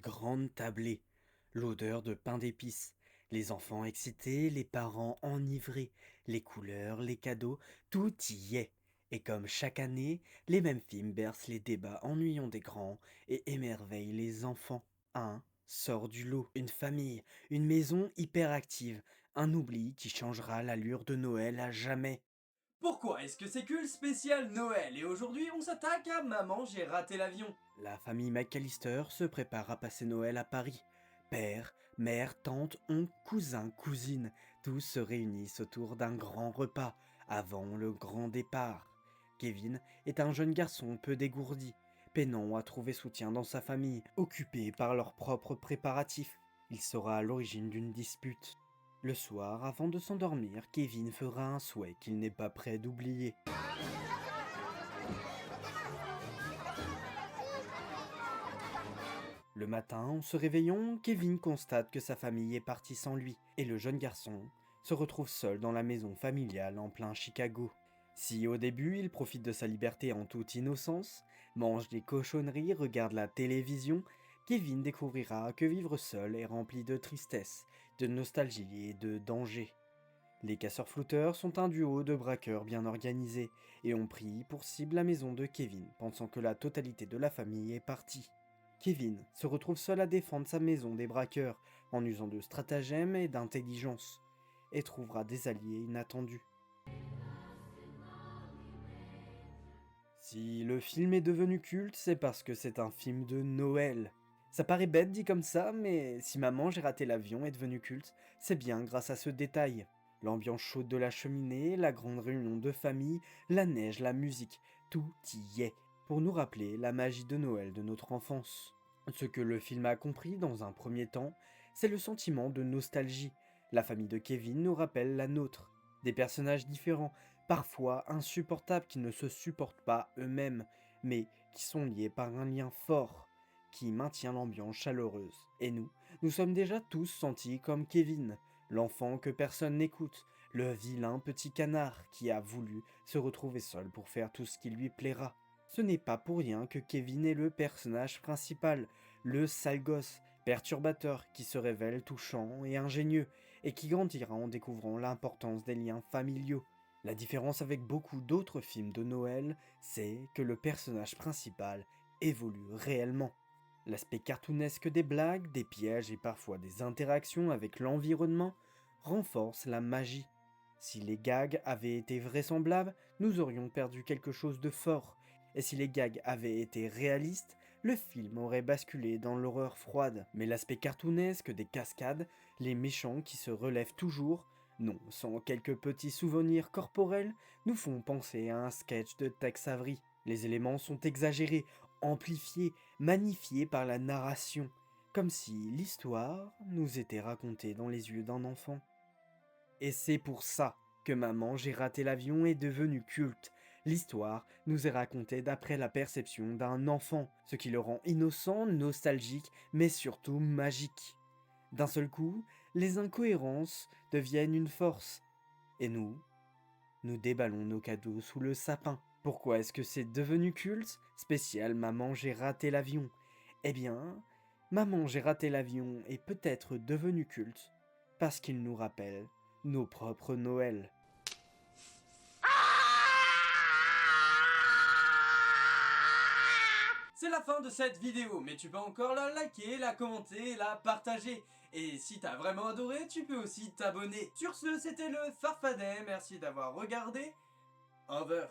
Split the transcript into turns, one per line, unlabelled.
grande tablée, l'odeur de pain d'épices, les enfants excités, les parents enivrés, les couleurs, les cadeaux, tout y est. Et comme chaque année, les mêmes films bercent les débats ennuyants des grands et émerveillent les enfants. Un sort du lot, une famille, une maison hyperactive, un oubli qui changera l'allure de Noël à jamais.
Pourquoi est-ce que c'est que le spécial Noël? Et aujourd'hui, on s'attaque à Maman, j'ai raté l'avion.
La famille McAllister se prépare à passer Noël à Paris. Père, mère, tante, oncle, cousin, cousine, tous se réunissent autour d'un grand repas avant le grand départ. Kevin est un jeune garçon peu dégourdi, peinant à trouver soutien dans sa famille, occupé par leurs propres préparatifs. Il sera à l'origine d'une dispute. Le soir, avant de s'endormir, Kevin fera un souhait qu'il n'est pas prêt d'oublier. Le matin, en se réveillant, Kevin constate que sa famille est partie sans lui, et le jeune garçon se retrouve seul dans la maison familiale en plein Chicago. Si au début il profite de sa liberté en toute innocence, mange des cochonneries, regarde la télévision, Kevin découvrira que vivre seul est rempli de tristesse, de nostalgie et de danger. Les casseurs-flotteurs sont un duo de braqueurs bien organisés et ont pris pour cible la maison de Kevin, pensant que la totalité de la famille est partie. Kevin se retrouve seul à défendre sa maison des braqueurs en usant de stratagèmes et d'intelligence, et trouvera des alliés inattendus. Si le film est devenu culte, c'est parce que c'est un film de Noël. Ça paraît bête dit comme ça, mais si Maman j'ai raté l'avion est devenu culte, c'est bien grâce à ce détail. L'ambiance chaude de la cheminée, la grande réunion de famille, la neige, la musique, tout y est, pour nous rappeler la magie de Noël de notre enfance. Ce que le film a compris dans un premier temps, c'est le sentiment de nostalgie. La famille de Kevin nous rappelle la nôtre. Des personnages différents, parfois insupportables qui ne se supportent pas eux-mêmes, mais qui sont liés par un lien fort, qui maintient l'ambiance chaleureuse. Et nous sommes déjà tous sentis comme Kevin, l'enfant que personne n'écoute, le vilain petit canard qui a voulu se retrouver seul pour faire tout ce qui lui plaira. Ce n'est pas pour rien que Kevin est le personnage principal, le sale gosse, perturbateur qui se révèle touchant et ingénieux, et qui grandira en découvrant l'importance des liens familiaux. La différence avec beaucoup d'autres films de Noël, c'est que le personnage principal évolue réellement. L'aspect cartoonesque des blagues, des pièges et parfois des interactions avec l'environnement renforce la magie. Si les gags avaient été vraisemblables, nous aurions perdu quelque chose de fort, et si les gags avaient été réalistes, le film aurait basculé dans l'horreur froide. Mais l'aspect cartoonesque des cascades, les méchants qui se relèvent toujours, non, sans quelques petits souvenirs corporels, nous font penser à un sketch de Tex Avery. Les éléments sont exagérés, amplifiés, magnifiés par la narration, comme si l'histoire nous était racontée dans les yeux d'un enfant. Et c'est pour ça que Maman, j'ai raté l'avion est devenue culte. L'histoire nous est racontée d'après la perception d'un enfant, ce qui le rend innocent, nostalgique, mais surtout magique. D'un seul coup, les incohérences deviennent une force. Et nous déballons nos cadeaux sous le sapin. Pourquoi est-ce que c'est devenu culte? Spécial Maman, j'ai raté l'avion. Eh bien, Maman, j'ai raté l'avion est peut-être devenu culte parce qu'il nous rappelle nos propres Noëls.
C'est la fin de cette vidéo, mais tu peux encore la liker, la commenter, la partager. Et si t'as vraiment adoré, tu peux aussi t'abonner. Sur ce, c'était le Farfadet, merci d'avoir regardé. Over.